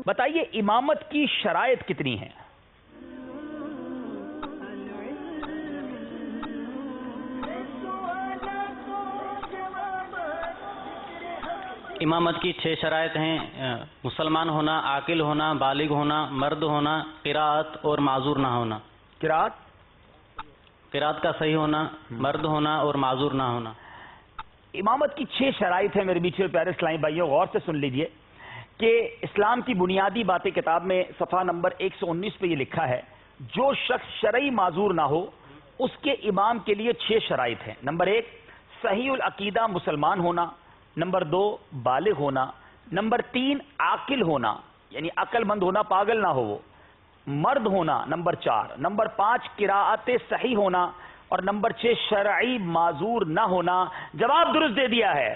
بتائیے امامت کی شرائط کتنی ہیں؟ امامت کی 6 شرائط ہیں: مسلمان ہونا، عاقل ہونا، بالغ ہونا، مرد ہونا، قرات اور معذور نہ ہونا۔ قرات کا صحیح ہونا، مرد ہونا اور معذور نہ ہونا۔ امامت کی 6 شرائط ہیں میرے میٹھے پیارے اسلامی بھائیوں، غور سے سن لیجئے کہ اسلام کی بنیادی باتیں کتاب میں صفحہ نمبر 119 پہ یہ لکھا ہے، جو شخص شرعی معذور نہ ہو اس کے امام کے لیے 6 شرائط ہیں۔ نمبر 1، صحیح العقیدہ مسلمان ہونا۔ نمبر 2، بالغ ہونا۔ نمبر 3، عاقل ہونا، یعنی عقل مند ہونا، پاگل نہ ہو وہ۔ مرد ہونا نمبر 4۔ نمبر 5، قراءت صحیح ہونا۔ اور نمبر 6، شرعی معذور نہ ہونا۔ جواب درست دے دیا ہے۔